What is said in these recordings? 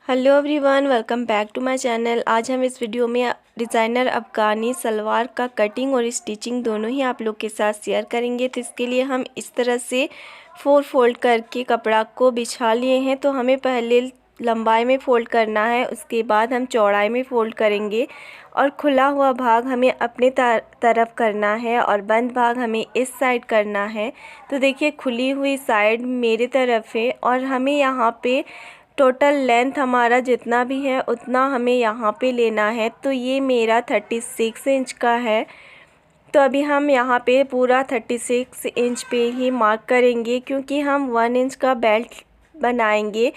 Hello everyone, welcome back to my channel. आज हम इस वीडियो में डिज़ाइनर अफ़गानी सलवार का कटिंग और स्टिचिंग दोनों ही आप लोग के साथ शेयर करेंगे। तो इसके लिए हम इस तरह से 4 फोल्ड करके कपड़ा को बिछा लिए हैं। तो हमें पहले लंबाई में फ़ोल्ड करना है, उसके बाद हम चौड़ाई में फ़ोल्ड करेंगे और खुला हुआ भाग हमें अपने तरफ करना है और बंद भाग हमें इस साइड करना है। तो देखिए, खुली हुई साइड मेरे तरफ है और हमें यहाँ पे टोटल लेंथ हमारा जितना भी है उतना हमें यहाँ पे लेना है। तो ये मेरा 36 इंच का है। तो अभी हम यहाँ पे पूरा 36 इंच पे ही मार्क करेंगे, क्योंकि हम 1 इंच का बेल्ट बनाएंगे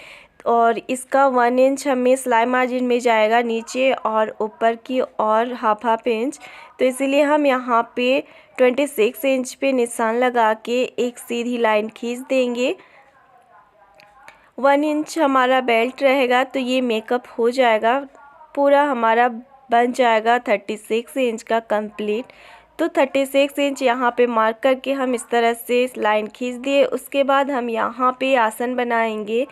और इसका 1 इंच हमें सिलाई मार्जिन में जाएगा नीचे और ऊपर की और हाफ इंच। तो इसीलिए हम यहाँ पे 26 इंच पे निशान लगा के एक सीधी लाइन खींच देंगे। 1 इंच हमारा बेल्ट रहेगा तो ये मेकअप हो जाएगा, पूरा हमारा बन जाएगा 36 इंच का कंप्लीट। तो 36 इंच यहाँ पे मार्क करके हम इस तरह से लाइन खींच दिए। उसके बाद हम यहाँ पे आसन बनाएंगे।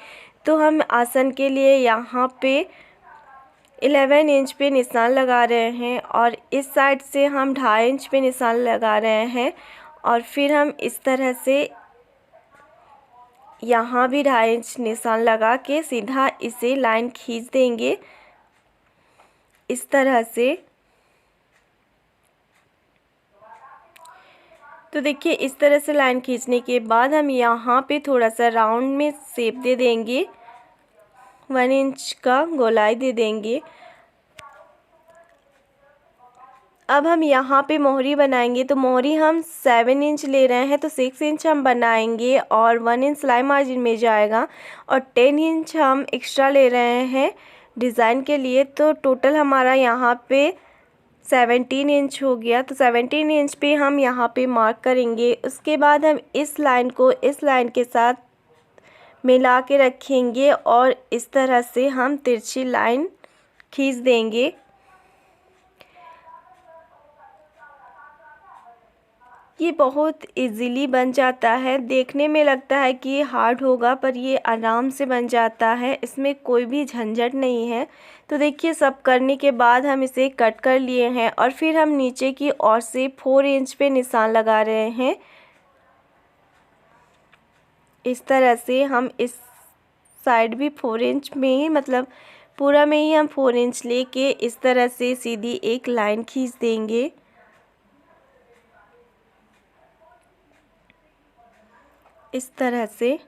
तो हम आसन के लिए यहाँ पे 11 इंच पे निशान लगा रहे हैं और इस साइड से हम 2.5 इंच पे निशान लगा रहे हैं और फिर हम इस तरह से यहाँ भी 2.5 इंच निशान लगा के सीधा इसे लाइन खींच देंगे इस तरह से। तो देखिए, इस तरह से लाइन खींचने के बाद हम यहाँ पे थोड़ा सा राउंड में शेप दे देंगे, 1 इंच का गोलाई दे देंगे। अब हम यहाँ पे मोहरी बनाएंगे। तो मोहरी हम 7 इंच ले रहे हैं, तो 6 इंच हम बनाएंगे और 1 इंच सिलाई मार्जिन में जाएगा और 10 इंच हम एक्स्ट्रा ले रहे हैं डिज़ाइन के लिए। तो टोटल हमारा यहाँ पे 17 इंच हो गया। तो 17 इंच पे हम यहाँ पे मार्क करेंगे। उसके बाद हम इस लाइन को इस लाइन के साथ मिला के रखेंगे और इस तरह से हम तिरछी लाइन खींच देंगे। ये बहुत इजीली बन जाता है। देखने में लगता है कि ये हार्ड होगा, पर ये आराम से बन जाता है, इसमें कोई भी झंझट नहीं है। तो देखिए, सब करने के बाद हम इसे कट कर लिए हैं और फिर हम नीचे की ओर से 4 इंच पे निशान लगा रहे हैं। इस तरह से हम इस साइड भी 4 इंच में ही, मतलब पूरा में ही हम 4 इंच लेके इस तरह से सीधी एक लाइन खींच देंगे। इस तरह से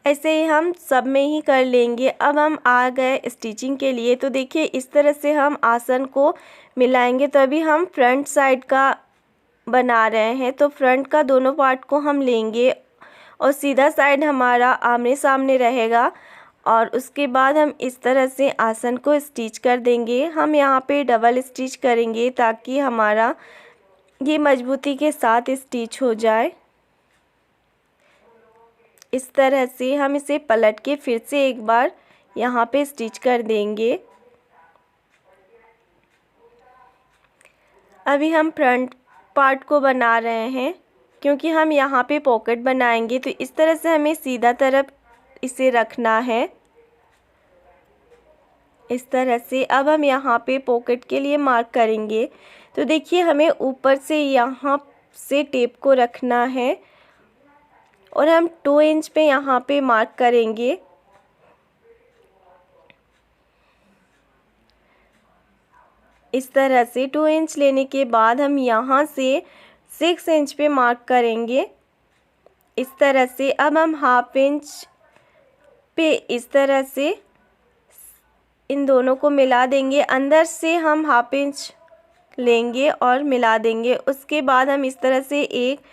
ऐसे ही हम सब में ही कर लेंगे। अब हम आ गए स्टिचिंग के लिए। तो देखिए, इस तरह से हम आसन को मिलाएंगे। तो अभी हम फ्रंट साइड का बना रहे हैं। तो फ्रंट का दोनों पार्ट को हम लेंगे और सीधा साइड हमारा आमने सामने रहेगा और उसके बाद हम इस तरह से आसन को स्टिच कर देंगे। हम यहाँ पे डबल स्टिच करेंगे ताकि हमारा ये मजबूती के साथ स्टिच हो जाए। इस तरह से हम इसे पलट के फिर से एक बार यहाँ पे स्टिच कर देंगे। अभी हम फ्रंट पार्ट को बना रहे हैं, क्योंकि हम यहाँ पे पॉकेट बनाएंगे। तो इस तरह से हमें सीधा तरफ इसे रखना है, इस तरह से। अब हम यहाँ पे पॉकेट के लिए मार्क करेंगे। तो देखिए, हमें ऊपर से यहाँ से टेप को रखना है और हम 2 इंच पे यहाँ पे मार्क करेंगे। इस तरह से 2 इंच लेने के बाद हम यहाँ से 6 इंच पे मार्क करेंगे इस तरह से। अब हम हाफ इंच पे इस तरह से इन दोनों को मिला देंगे। अंदर से हम हाफ इंच लेंगे और मिला देंगे। उसके बाद हम इस तरह से एक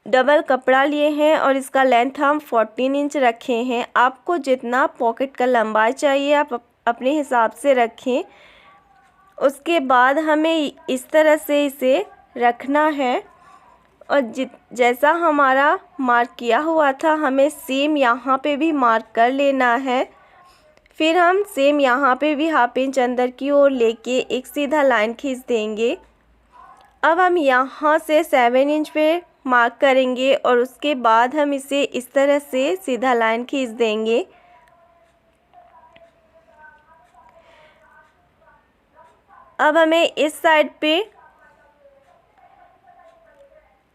डबल कपड़ा लिए हैं और इसका लेंथ हम 14 इंच रखे हैं। आपको जितना पॉकेट का लंबाई चाहिए आप अपने हिसाब से रखें। उसके बाद हमें इस तरह से इसे रखना है और जैसा हमारा मार्क किया हुआ था हमें सेम यहाँ पे भी मार्क कर लेना है। फिर हम सेम यहाँ पे भी हाफ इंच अंदर की ओर लेके एक सीधा लाइन खींच देंगे। अब हम यहाँ से 7 इंच पे मार्क करेंगे और उसके बाद हम इसे इस तरह से सीधा लाइन खींच देंगे। अब हमें इस साइड पे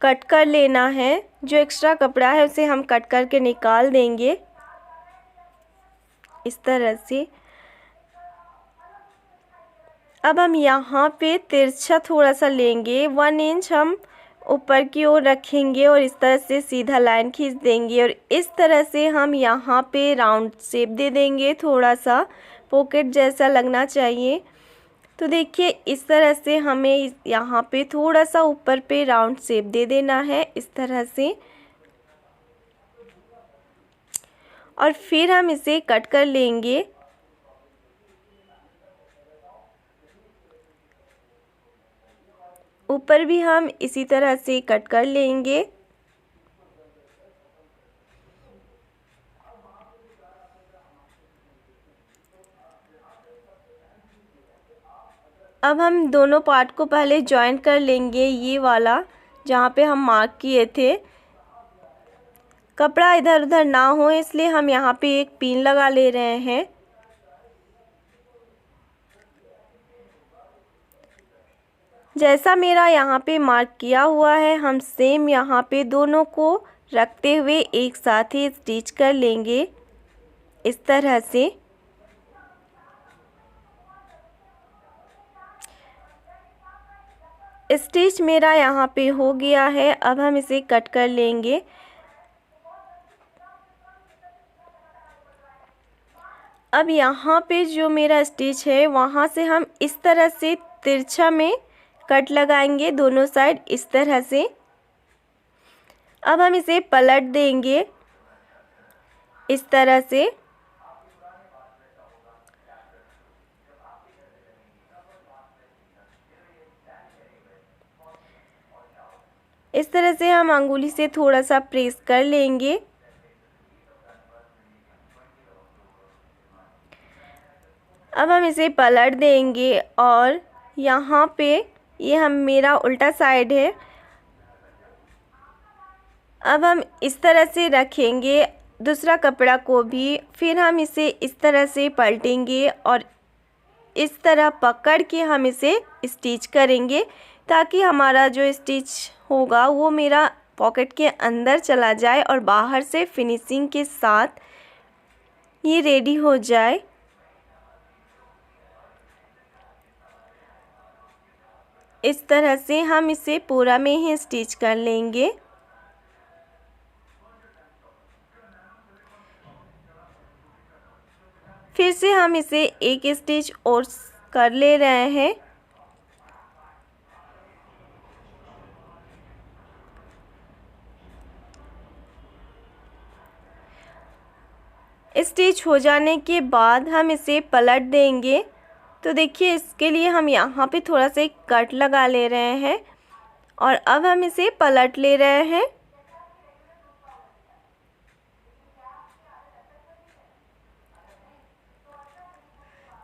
कट कर लेना है। जो एक्स्ट्रा कपड़ा है उसे हम कट करके निकाल देंगे इस तरह से। अब हम यहाँ पे तिरछा थोड़ा सा लेंगे, 1 इंच हम ऊपर की ओर रखेंगे और इस तरह से सीधा लाइन खींच देंगे और इस तरह से हम यहाँ पे राउंड शेप दे देंगे। थोड़ा सा पॉकेट जैसा लगना चाहिए। तो देखिए इस तरह से हमें यहाँ पे थोड़ा सा ऊपर पे राउंड शेप दे देना है इस तरह से, और फिर हम इसे कट कर लेंगे। ऊपर भी हम इसी तरह से कट कर लेंगे। अब हम दोनों पार्ट को पहले जॉइन कर लेंगे। ये वाला जहाँ पे हम मार्क किए थे, कपड़ा इधर उधर ना हो इसलिए हम यहाँ पे एक पिन लगा ले रहे हैं। जैसा मेरा यहाँ पे मार्क किया हुआ है, हम सेम यहाँ पे दोनों को रखते हुए एक साथ ही स्टिच कर लेंगे इस तरह से। स्टिच मेरा यहाँ पे हो गया है। अब हम इसे कट कर लेंगे। अब यहाँ पे जो मेरा स्टिच है वहाँ से हम इस तरह से तिरछा में कट लगाएंगे दोनों साइड इस तरह से। अब हम इसे पलट देंगे इस तरह से। इस तरह से हम अंगुली से थोड़ा सा प्रेस कर लेंगे। अब हम इसे पलट देंगे और यहाँ पे ये हम मेरा उल्टा साइड है। अब हम इस तरह से रखेंगे दूसरा कपड़ा को भी, फिर हम इसे इस तरह से पलटेंगे और इस तरह पकड़ के हम इसे स्टिच करेंगे ताकि हमारा जो स्टिच होगा वो मेरा पॉकेट के अंदर चला जाए और बाहर से फिनिशिंग के साथ ये रेडी हो जाए। इस तरह से हम इसे पूरा में ही स्टिच कर लेंगे। फिर से हम इसे एक स्टिच और कर ले रहे हैं। स्टिच हो जाने के बाद हम इसे पलट देंगे। तो देखिए इसके लिए हम यहाँ पे थोड़ा सा एक कट लगा ले रहे हैं और अब हम इसे पलट ले रहे हैं।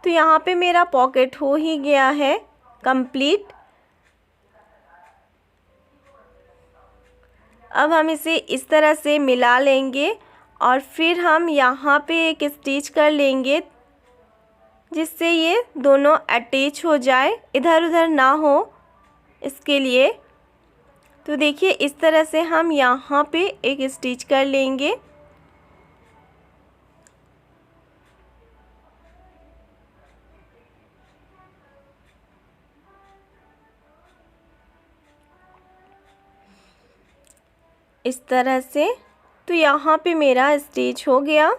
तो यहाँ पे मेरा पॉकेट हो ही गया है कंप्लीट। अब हम इसे इस तरह से मिला लेंगे और फिर हम यहाँ पे एक स्टिच कर लेंगे जिससे ये दोनों अटैच हो जाए, इधर उधर ना हो इसके लिए। तो देखिए इस तरह से हम यहाँ पे एक स्टिच कर लेंगे। इस तरह से। तो यहाँ पे मेरा स्टिच हो गया।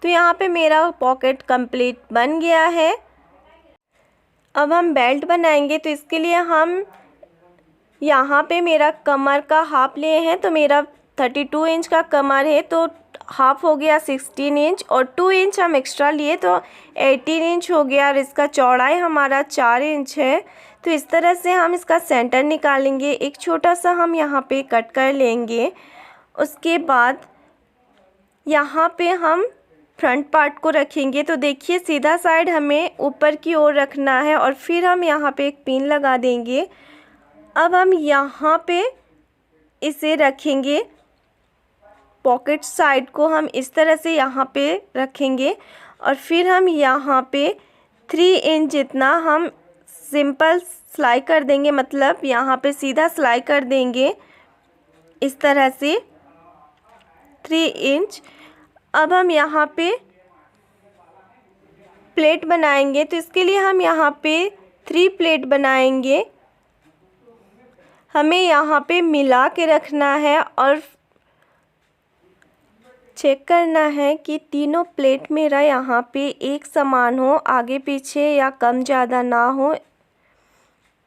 तो यहाँ पे मेरा पॉकेट कंप्लीट बन गया है। अब हम बेल्ट बनाएंगे। तो इसके लिए हम यहाँ पे मेरा कमर का हाफ लिए हैं। तो मेरा 32 इंच का कमर है तो हाफ हो गया 16 इंच और 2 इंच हम एक्स्ट्रा लिए तो 18 इंच हो गया और इसका चौड़ाई हमारा 4 इंच है। तो इस तरह से हम इसका सेंटर निकालेंगे। एक छोटा सा हम यहाँ पे कट कर लेंगे। उसके बाद यहाँ पे हम फ्रंट पार्ट को रखेंगे तो देखिए सीधा साइड हमें ऊपर की ओर रखना है और फिर हम यहाँ पे एक पिन लगा देंगे। अब हम यहाँ पे इसे रखेंगे, पॉकेट साइड को हम इस तरह से यहाँ पे रखेंगे और फिर हम यहाँ पे 3 इंच जितना हम सिंपल सिलाई कर देंगे, मतलब यहाँ पे सीधा सिलाई कर देंगे इस तरह से 3 इंच। अब हम यहाँ पे प्लेट बनाएंगे तो इसके लिए हम यहाँ पे 3 प्लेट बनाएंगे। हमें यहाँ पे मिला के रखना है और चेक करना है कि तीनों प्लेट मेरा यहाँ पे एक समान हो, आगे पीछे या कम ज़्यादा ना हो।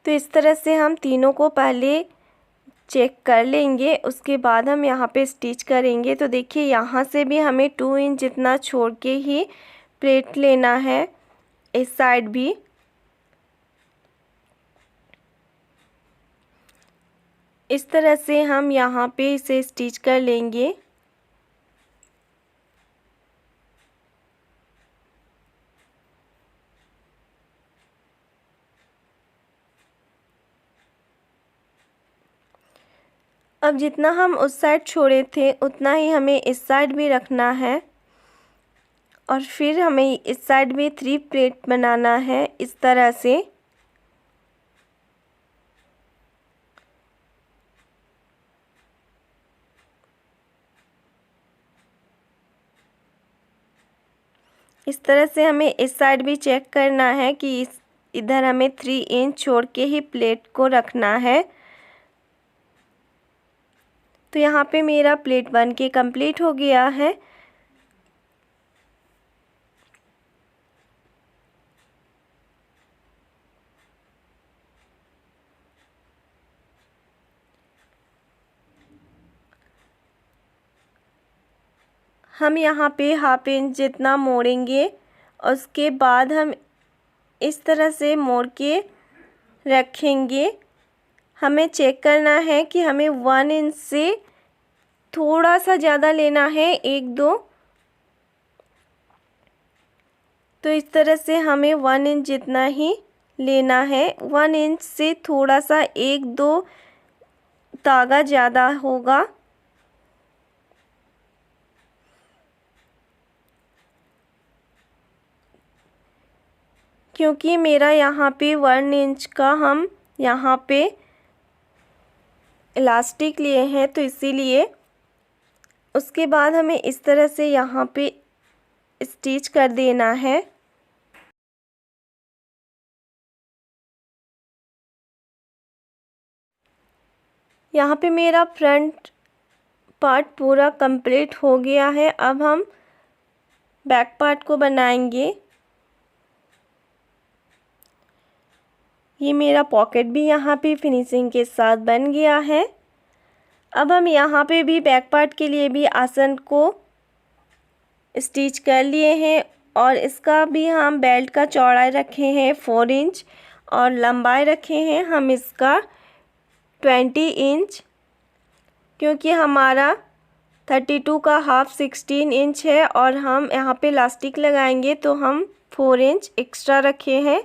तो इस तरह से हम तीनों को पहले चेक कर लेंगे, उसके बाद हम यहाँ पे स्टिच करेंगे। तो देखिए यहाँ से भी हमें 2 इंच जितना छोड़ के ही प्लेट लेना है, इस साइड भी। इस तरह से हम यहाँ पे इसे स्टिच कर लेंगे। अब जितना हम उस साइड छोड़े थे उतना ही हमें इस साइड भी रखना है और फिर हमें इस साइड भी 3 प्लेट बनाना है इस तरह से। इस तरह से हमें इस साइड भी चेक करना है कि इधर हमें 3 इंच छोड़ के ही प्लेट को रखना है। तो यहाँ पे मेरा प्लेट बन के कंप्लीट हो गया है। हम यहाँ पे ½ इंच जितना मोड़ेंगे और उसके बाद हम इस तरह से मोड़ के रखेंगे। हमें चेक करना है कि हमें 1 इंच से थोड़ा सा ज़्यादा लेना है, 1-2। तो इस तरह से हमें 1 इंच जितना ही लेना है। 1 इंच से थोड़ा सा 1-2 धागा ज़्यादा होगा। क्योंकि मेरा यहाँ पे 1 इंच का हम यहाँ पे इलास्टिक लिए हैं तो इसीलिए। उसके बाद हमें इस तरह से यहाँ पे स्टिच कर देना है। यहाँ पे मेरा फ्रंट पार्ट पूरा कंप्लीट हो गया है। अब हम बैक पार्ट को बनाएंगे। ये मेरा पॉकेट भी यहाँ पे फिनिशिंग के साथ बन गया है। अब हम यहाँ पे भी बैक पार्ट के लिए भी आसन को स्टिच कर लिए हैं और इसका भी हम बेल्ट का चौड़ाई रखे हैं 4 इंच और लंबाई रखे हैं हम इसका 20 इंच। क्योंकि हमारा 32 का हाफ 16 इंच है और हम यहाँ पे इलास्टिक लगाएंगे तो हम 4 इंच एक्स्ट्रा रखे हैं।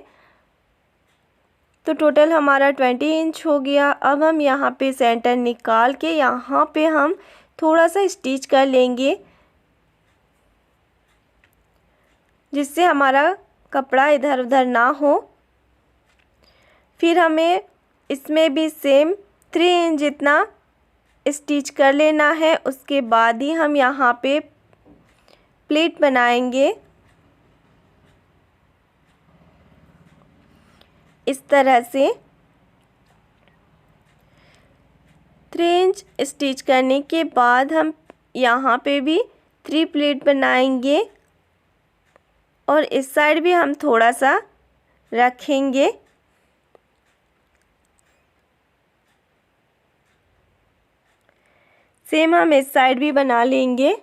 तो टोटल हमारा 20 इंच हो गया। अब हम यहाँ पे सेंटर निकाल के यहाँ पे हम थोड़ा सा स्टिच कर लेंगे, जिससे हमारा कपड़ा इधर उधर ना हो। फिर हमें इसमें भी सेम 3 इंच जितना स्टिच कर लेना है। उसके बाद ही हम यहाँ पे प्लेट बनाएंगे इस तरह से। 3 इंच स्टिच करने के बाद हम यहाँ पे भी 3 प्लेट बनाएंगे और इस साइड भी हम थोड़ा सा रखेंगे। सेम हम इस साइड भी बना लेंगे।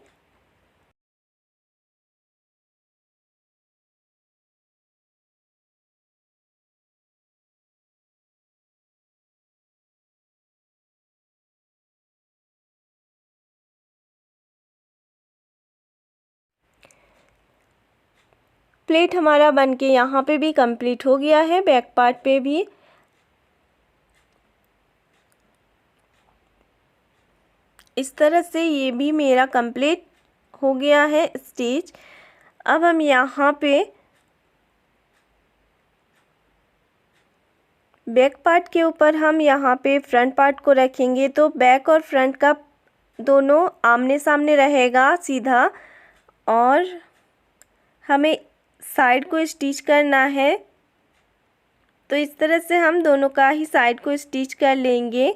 प्लेट हमारा बनके यहाँ पे भी कंप्लीट हो गया है। बैक पार्ट पे भी इस तरह से ये भी मेरा कंप्लीट हो गया है स्टिच। अब हम यहाँ पे बैक पार्ट के ऊपर हम यहाँ पे फ्रंट पार्ट को रखेंगे, तो बैक और फ्रंट का दोनों आमने सामने रहेगा सीधा, और हमें साइड को स्टिच करना है। तो इस तरह से हम दोनों का ही साइड को स्टिच कर लेंगे।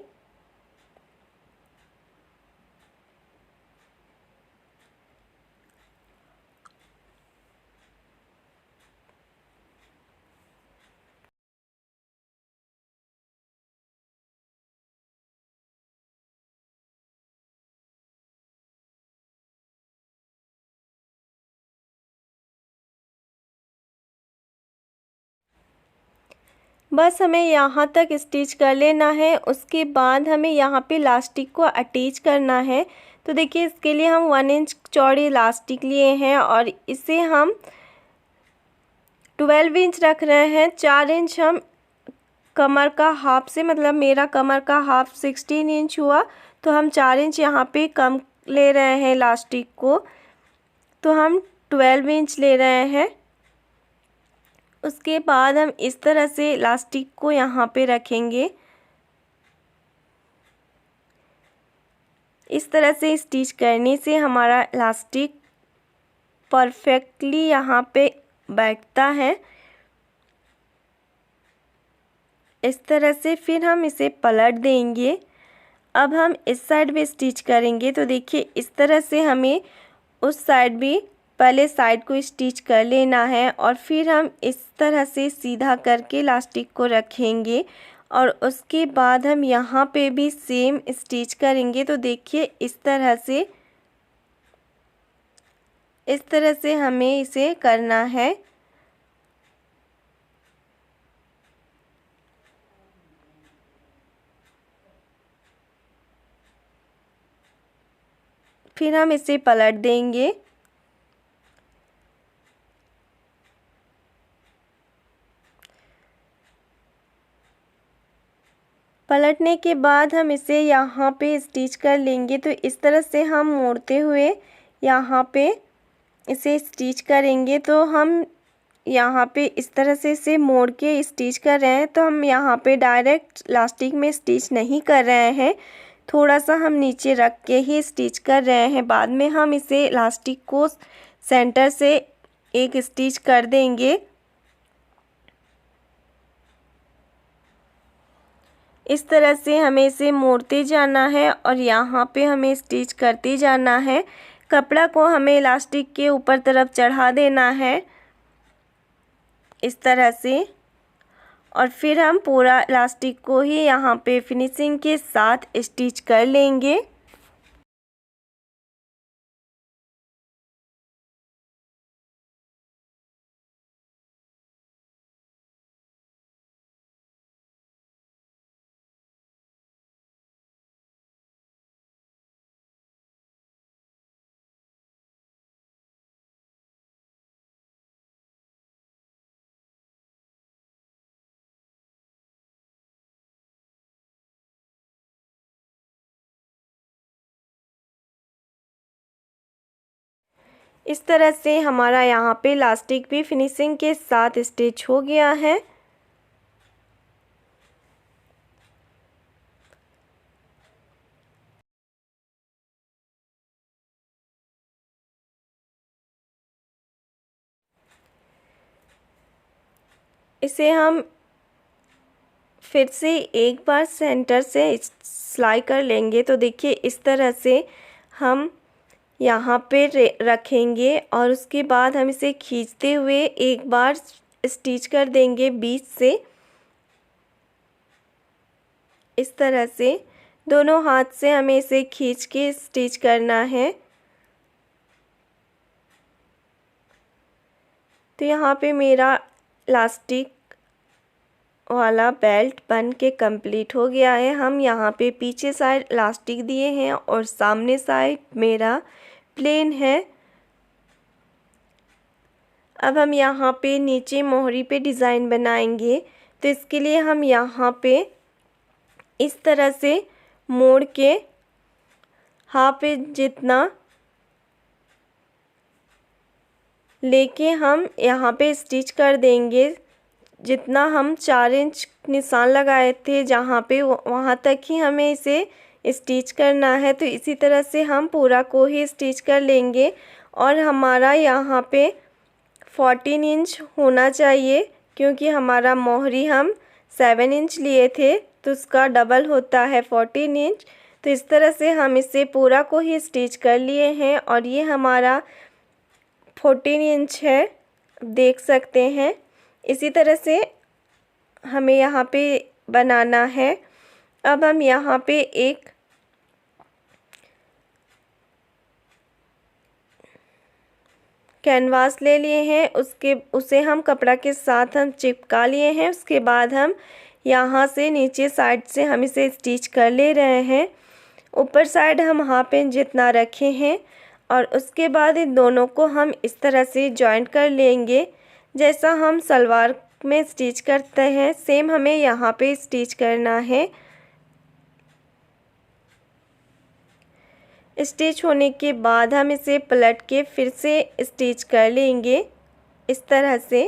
बस हमें यहाँ तक स्टिच कर लेना है। उसके बाद हमें यहाँ पे इलास्टिक को अटैच करना है। तो देखिए इसके लिए हम 1 इंच चौड़ी इलास्टिक लिए हैं और इसे हम 12 इंच रख रहे हैं। 4 इंच हम कमर का हाफ से, मतलब मेरा कमर का हाफ 16 इंच हुआ, तो हम 4 इंच यहाँ पे कम ले रहे हैं इलास्टिक को, तो हम 12 इंच ले रहे हैं। उसके बाद हम इस तरह से इलास्टिक को यहाँ पे रखेंगे। इस तरह से स्टिच करने से हमारा इलास्टिक परफेक्टली यहाँ पे बैठता है। इस तरह से फिर हम इसे पलट देंगे। अब हम इस साइड भी स्टिच करेंगे। तो देखिए इस तरह से हमें उस साइड भी पहले साइड को स्टिच कर लेना है और फिर हम इस तरह से सीधा करके इलास्टिक को रखेंगे और उसके बाद हम यहाँ पे भी सेम स्टिच करेंगे। तो देखिए इस तरह से हमें इसे करना है। फिर हम इसे पलट देंगे। पलटने के बाद हम इसे यहाँ पे स्टिच कर लेंगे। तो इस तरह से हम मोड़ते हुए यहाँ पे इसे स्टिच करेंगे। तो हम यहाँ पे इस तरह से इसे मोड़ के स्टिच कर रहे हैं। तो हम यहाँ पे डायरेक्ट इलास्टिक में स्टिच नहीं कर रहे हैं, थोड़ा सा हम नीचे रख के ही स्टिच कर रहे हैं। बाद में हम इसे इलास्टिक को सेंटर से एक स्टिच कर देंगे। इस तरह से हमें इसे मोड़ते जाना है और यहाँ पे हमें स्टिच करते जाना है। कपड़ा को हमें इलास्टिक के ऊपर तरफ चढ़ा देना है इस तरह से, और फिर हम पूरा इलास्टिक को ही यहाँ पे फिनिशिंग के साथ स्टिच कर लेंगे। इस तरह से हमारा यहाँ पे इलास्टिक भी फिनिशिंग के साथ स्टिच हो गया है। इसे हम फिर से एक बार सेंटर से सिलाई कर लेंगे। तो देखिए इस तरह से हम यहाँ पे रखेंगे और उसके बाद हम इसे खींचते हुए एक बार स्टिच कर देंगे बीच से। इस तरह से दोनों हाथ से हमें इसे खींच के स्टिच करना है। तो यहाँ पे मेरा इलास्टिक वाला बेल्ट बन के कंप्लीट हो गया है। हम यहाँ पे पीछे साइड इलास्टिक दिए हैं और सामने साइड मेरा प्लेन है। अब हम यहाँ पे नीचे मोहरी पे डिज़ाइन बनाएंगे, तो इसके लिए हम यहाँ पे इस तरह से मोड़ के हाफ इंच जितना लेके हम यहाँ पे स्टिच कर देंगे। जितना हम 4 इंच निशान लगाए थे जहाँ पे, वहाँ तक ही हमें इसे स्टिच करना है। तो इसी तरह से हम पूरा को ही स्टिच कर लेंगे। और हमारा यहाँ पे 14 इंच होना चाहिए, क्योंकि हमारा मोहरी हम 7 इंच लिए थे, तो उसका डबल होता है 14 इंच। तो इस तरह से हम इसे पूरा को ही स्टिच कर लिए हैं और ये हमारा 14 इंच है, देख सकते हैं। इसी तरह से हमें यहाँ पे बनाना है। अब हम यहाँ पे एक कैनवास ले लिए हैं, उसे हम कपड़ा के साथ हम चिपका लिए हैं। उसके बाद हम यहाँ से नीचे साइड से हम इसे स्टिच कर ले रहे हैं। ऊपर साइड हम हाफ इंच जितना रखे हैं और उसके बाद इन दोनों को हम इस तरह से जॉइंट कर लेंगे। जैसा हम सलवार में स्टिच करते हैं, सेम हमें यहाँ पे स्टिच करना है। स्टिच होने के बाद हम इसे पलट के फिर से स्टिच कर लेंगे इस तरह से।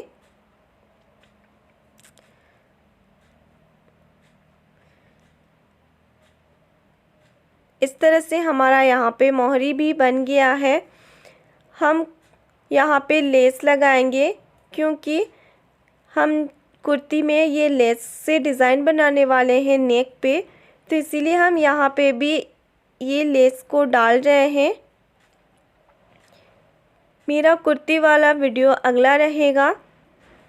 इस तरह से हमारा यहाँ पे मोहरी भी बन गया है। हम यहाँ पे लेस लगाएंगे, क्योंकि हम कुर्ती में ये लेस से डिज़ाइन बनाने वाले हैं नेक पे, तो इसीलिए हम यहाँ पे भी ये लेस को डाल रहे हैं। मेरा कुर्ती वाला वीडियो अगला रहेगा।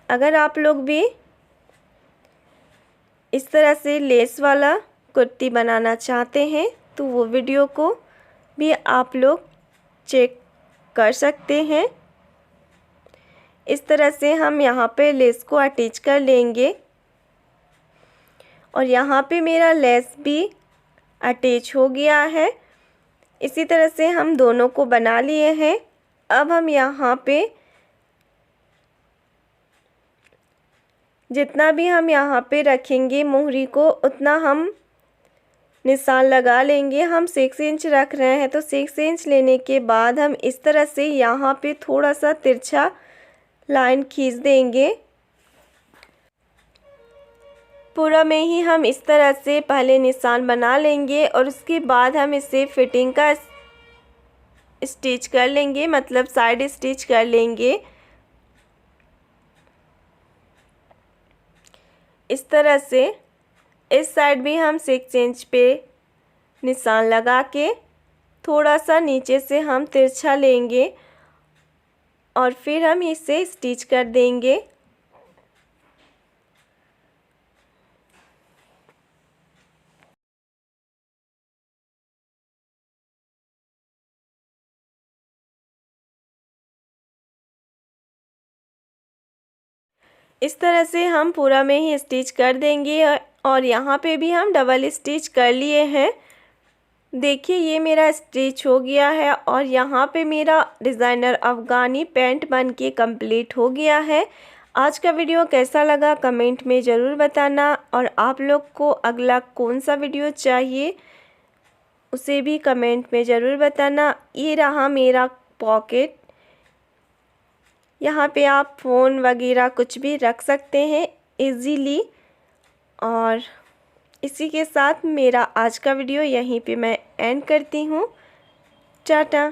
अगर आप लोग भी इस तरह से लेस वाला कुर्ती बनाना चाहते हैं तो वो वीडियो को भी आप लोग चेक कर सकते हैं। इस तरह से हम यहाँ पे लेस को अटैच कर लेंगे और यहाँ पे मेरा लेस भी अटैच हो गया है। इसी तरह से हम दोनों को बना लिए हैं। अब हम यहाँ पे जितना भी हम यहाँ पे रखेंगे मोहरी को, उतना हम निशान लगा लेंगे। हम 6 इंच रख रहे हैं, तो 6 इंच लेने के बाद हम इस तरह से यहाँ पे थोड़ा सा तिरछा लाइन खींच देंगे। पूरा में ही हम इस तरह से पहले निशान बना लेंगे और उसके बाद हम इसे फिटिंग का स्टिच कर लेंगे, मतलब साइड स्टिच कर लेंगे। इस तरह से इस साइड भी हम 6 इंच पे निशान लगा के थोड़ा सा नीचे से हम तिरछा लेंगे और फिर हम इसे स्टिच कर देंगे। इस तरह से हम पूरा में ही स्टिच कर देंगे और यहाँ पे भी हम डबल स्टिच कर लिए हैं। देखिए ये मेरा स्टिच हो गया है और यहाँ पे मेरा डिज़ाइनर अफ़गानी पैंट बन के कम्प्लीट हो गया है। आज का वीडियो कैसा लगा कमेंट में ज़रूर बताना और आप लोग को अगला कौन सा वीडियो चाहिए उसे भी कमेंट में ज़रूर बताना। ये रहा मेरा पॉकेट, यहाँ पे आप फ़ोन वगैरह कुछ भी रख सकते हैं इजीली। और इसी के साथ मेरा आज का वीडियो यहीं पे मैं एंड करती हूँ। टाटा।